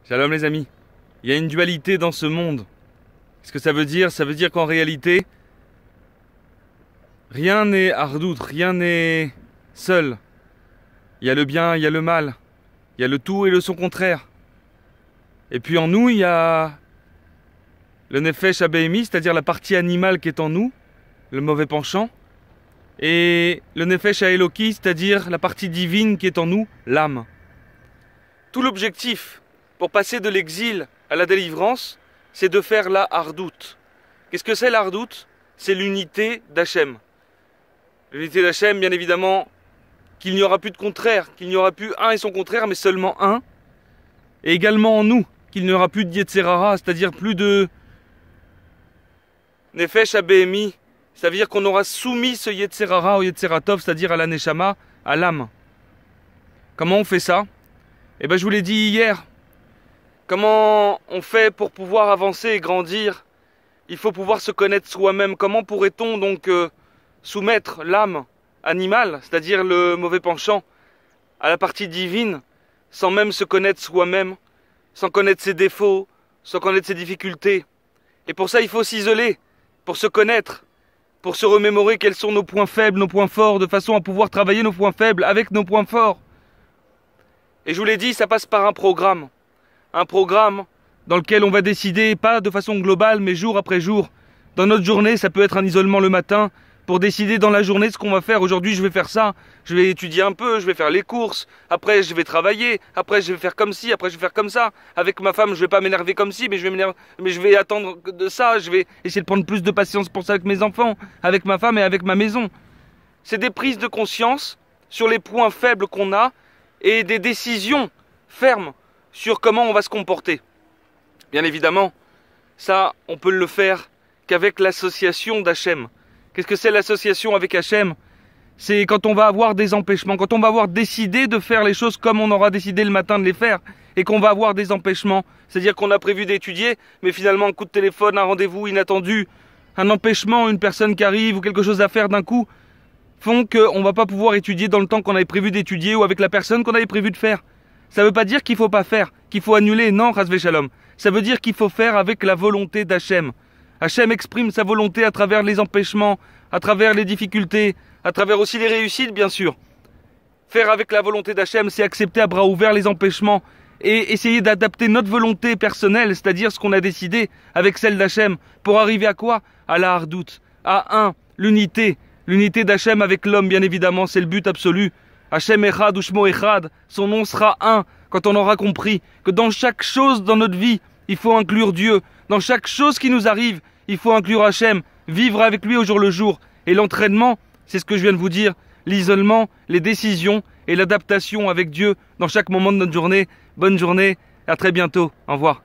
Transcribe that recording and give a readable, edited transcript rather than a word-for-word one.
Shalom les amis. Il y a une dualité dans ce monde. Qu'est-ce que ça veut dire? Ça veut dire qu'en réalité, rien n'est ardout, rien n'est seul. Il y a le bien, il y a le mal. Il y a le tout et le son contraire. Et puis en nous, il y a le nefesh abémi, c'est-à-dire la partie animale qui est en nous, le mauvais penchant. Et le nefesh haeloki, c'est-à-dire la partie divine qui est en nous, l'âme. Tout l'objectif pour passer de l'exil à la délivrance, c'est de faire la hardout. Qu'est-ce que c'est la hardout? C'est l'unité d'Hachem. L'unité d'Hachem, bien évidemment, qu'il n'y aura plus de contraire, qu'il n'y aura plus un et son contraire, mais seulement un. Et également en nous, qu'il n'y aura plus de Yetzerara, c'est-à-dire plus de Nefesh Abémi. Ça veut dire qu'on aura soumis ce Yetzerara au Yetzeratov, c'est-à-dire à la Neshama, à l'âme. Comment on fait ça? Eh bien, je vous l'ai dit hier. Comment on fait pour pouvoir avancer et grandir? Il faut pouvoir se connaître soi-même. Comment pourrait-on donc soumettre l'âme animale, c'est-à-dire le mauvais penchant, à la partie divine, sans même se connaître soi-même, sans connaître ses défauts, sans connaître ses difficultés? Et pour ça, il faut s'isoler, pour se connaître, pour se remémorer quels sont nos points faibles, nos points forts, de façon à pouvoir travailler nos points faibles avec nos points forts. Et je vous l'ai dit, ça passe par un programme dans lequel on va décider, pas de façon globale, mais jour après jour. Dans notre journée, ça peut être un isolement le matin, pour décider dans la journée ce qu'on va faire. Aujourd'hui, je vais faire ça, je vais étudier un peu, je vais faire les courses, après je vais travailler, après je vais faire comme ci, après je vais faire comme ça. Avec ma femme, je vais pas m'énerver comme ci, mais je vais attendre de ça, je vais essayer de prendre plus de patience pour ça avec mes enfants, avec ma femme et avec ma maison. C'est des prises de conscience sur les points faibles qu'on a et des décisions fermes sur comment on va se comporter. Bien évidemment, ça, on peut le faire qu'avec l'association d'Hachem. Qu'est-ce que c'est l'association avec Hachem? C'est quand on va avoir des empêchements, quand on va avoir décidé de faire les choses comme on aura décidé le matin de les faire, et qu'on va avoir des empêchements. C'est-à-dire qu'on a prévu d'étudier, mais finalement un coup de téléphone, un rendez-vous inattendu, un empêchement, une personne qui arrive ou quelque chose à faire d'un coup, font qu'on ne va pas pouvoir étudier dans le temps qu'on avait prévu d'étudier ou avec la personne qu'on avait prévu de faire. Ça ne veut pas dire qu'il ne faut pas faire, qu'il faut annuler, non, Chasvé Shalom. Ça veut dire qu'il faut faire avec la volonté d'Hachem. Hachem exprime sa volonté à travers les empêchements, à travers les difficultés, à travers aussi les réussites, bien sûr. Faire avec la volonté d'Hachem, c'est accepter à bras ouverts les empêchements et essayer d'adapter notre volonté personnelle, c'est-à-dire ce qu'on a décidé, avec celle d'Hachem, pour arriver à quoi? À la hardout, à l'unité. L'unité d'Hachem avec l'homme, bien évidemment, c'est le but absolu. Hachem Echad Ushmo Echad, son nom sera un, quand on aura compris que dans chaque chose dans notre vie, il faut inclure Dieu. Dans chaque chose qui nous arrive, il faut inclure Hachem, vivre avec lui au jour le jour. Et l'entraînement, c'est ce que je viens de vous dire, l'isolement, les décisions et l'adaptation avec Dieu dans chaque moment de notre journée. Bonne journée, à très bientôt, au revoir.